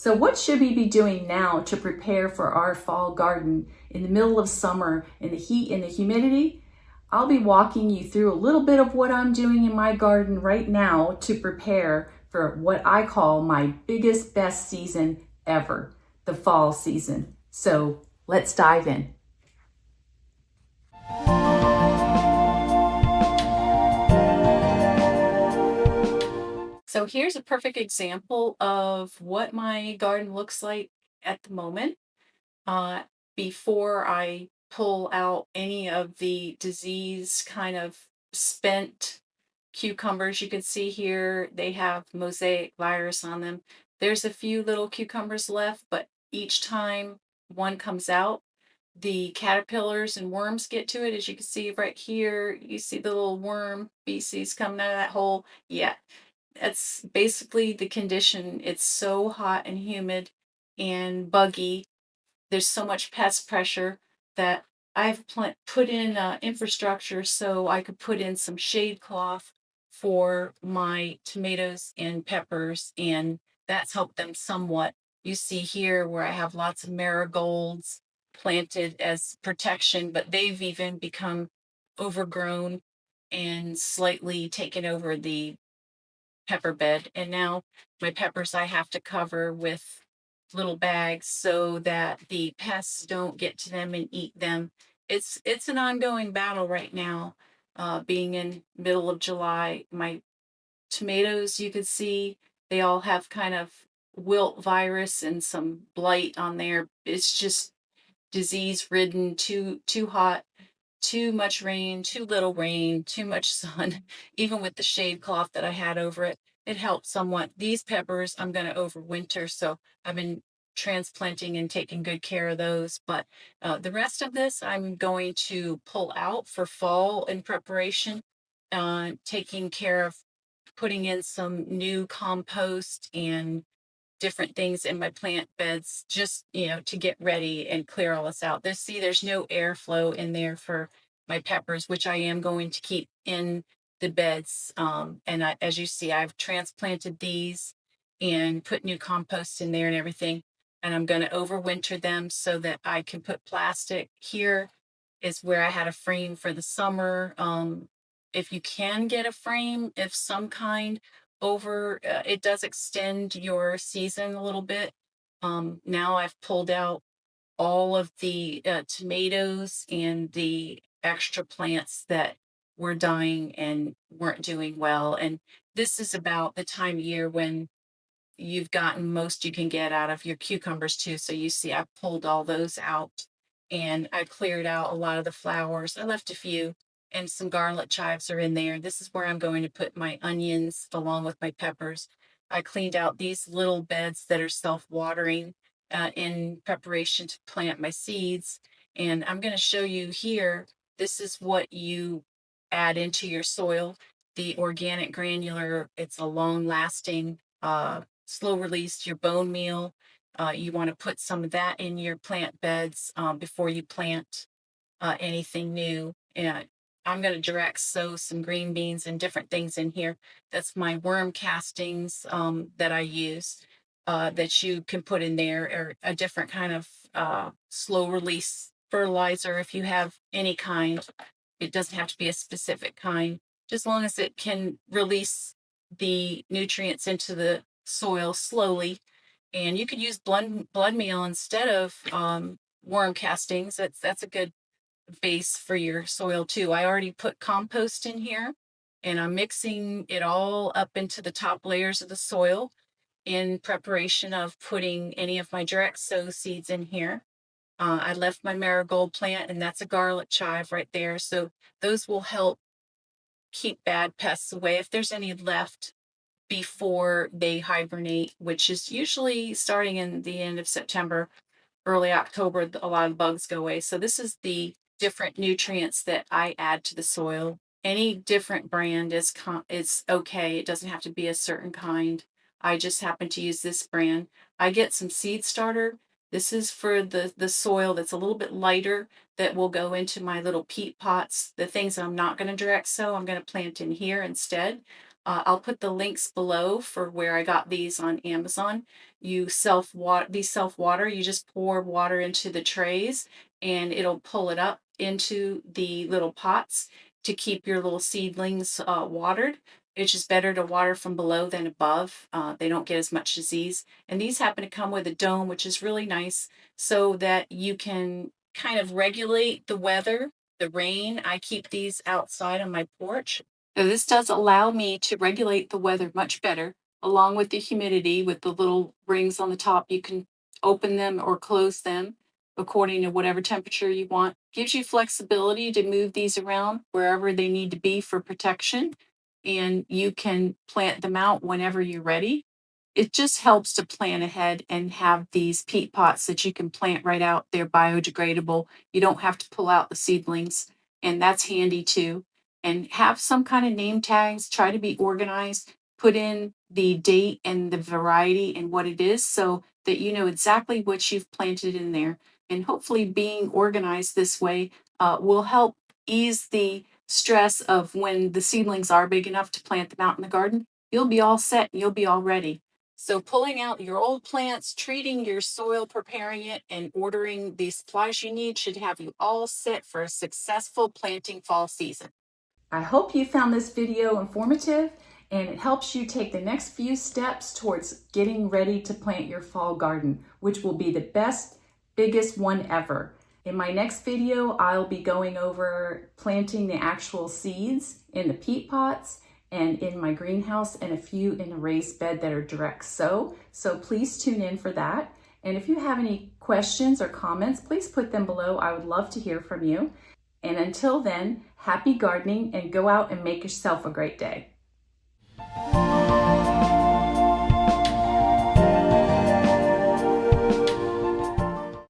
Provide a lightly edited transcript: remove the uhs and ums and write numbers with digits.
So what should we be doing now to prepare for our fall garden in the middle of summer in the heat and the humidity? I'll be walking you through a little bit of what I'm doing in my garden right now to prepare for what I call my biggest, best season ever, the fall season. So let's dive in. So here's a perfect example of what my garden looks like at the moment. uh, Before I pull out any of the disease kind of spent cucumbers. You can see here they have mosaic virus on them. There's a few little cucumbers left, but each time one comes out, the caterpillars and worms get to it. As you can see right here, you see the little worm feces coming out of that hole. Yeah, that's basically the condition. It's so hot and humid and buggy. There's so much pest pressure that I've put in infrastructure so I could put in some shade cloth for my tomatoes and peppers, and that's helped them somewhat. You see here where I have lots of marigolds planted as protection, but they've even become overgrown and slightly taken over the pepper bed. And now my peppers I have to cover with little bags so that the pests don't get to them and eat them. It's an ongoing battle right now. Being in middle of July, my tomatoes, you can see they all have kind of wilt virus and some blight on there. It's just disease ridden, too hot, too much rain, too little rain, too much sun. Even with the shade cloth that I had over it, it helped somewhat. These peppers I'm going to overwinter, so I've been transplanting and taking good care of those. But the rest of this I'm going to pull out for fall in preparation, taking care of putting in some new compost and different things in my plant beds, just to get ready and clear all this out. There's no airflow in there for my peppers, which I am going to keep in the beds. And as you see, I've transplanted these and put new compost in there and everything, and I'm going to overwinter them so that I can put plastic. Here is where I had a frame for the summer. If you can get a frame of some kind over, it does extend your season a little bit. Now I've pulled out all of the tomatoes and the extra plants that were dying and weren't doing well. And this is about the time of year when you've gotten most you can get out of your cucumbers too. So you see, I pulled all those out and I cleared out a lot of the flowers. I left a few, and some garlic chives are in there. This is where I'm going to put my onions along with my peppers. I cleaned out these little beds that are self-watering in preparation to plant my seeds. And I'm going to show you here, this is what you add into your soil. The organic granular, it's a long lasting slow release, your bone meal. You want to put some of that in your plant beds before you plant anything new. And I'm going to direct sow some green beans and different things in here. That's my worm castings that I use, that you can put in there, or a different kind of slow release fertilizer if you have any kind. It doesn't have to be a specific kind, just as long as it can release the nutrients into the soil slowly. And you could use blood meal instead of worm castings. That's a good base for your soil too. I already put compost in here, and I'm mixing it all up into the top layers of the soil in preparation of putting any of my direct sow seeds in here. I left my marigold plant, and that's a garlic chive right there. So those will help keep bad pests away if there's any left before they hibernate, which is usually starting in the end of September, early October. A lot of bugs go away. So this is the different nutrients that I add to the soil. Any different brand is okay. It doesn't have to be a certain kind. I just happen to use this brand. I get some seed starter. This is for the soil that's a little bit lighter, that will go into my little peat pots. The things that I'm not going to direct sow, I'm going to plant in here instead. I'll put the links below for where I got these on Amazon. These self-water, you just pour water into the trays and it'll pull it up into the little pots to keep your little seedlings watered. It's just better to water from below than above. They don't get as much disease. And these happen to come with a dome, which is really nice so that you can kind of regulate the weather, the rain. I keep these outside on my porch. So this does allow me to regulate the weather much better, along with the humidity with the little rings on the top. You can open them or close them according to whatever temperature you want. Gives you flexibility to move these around wherever they need to be for protection, and you can plant them out whenever you're ready. It just helps to plan ahead and have these peat pots that you can plant right out. They're biodegradable. You don't have to pull out the seedlings, and that's handy too. And have some kind of name tags, try to be organized, put in the date and the variety and what it is so that you know exactly what you've planted in there. And hopefully, being organized this way will help ease the stress of when the seedlings are big enough to plant them out in the garden. You'll be all set and you'll be all ready. So pulling out your old plants, treating your soil, preparing it, and ordering the supplies you need should have you all set for a successful planting fall season. I hope you found this video informative and it helps you take the next few steps towards getting ready to plant your fall garden, which will be the best, biggest one ever. In my next video, I'll be going over planting the actual seeds in the peat pots and in my greenhouse, and a few in a raised bed that are direct sow. So please tune in for that. And if you have any questions or comments, please put them below. I would love to hear from you. And until then, happy gardening and go out and make yourself a great day.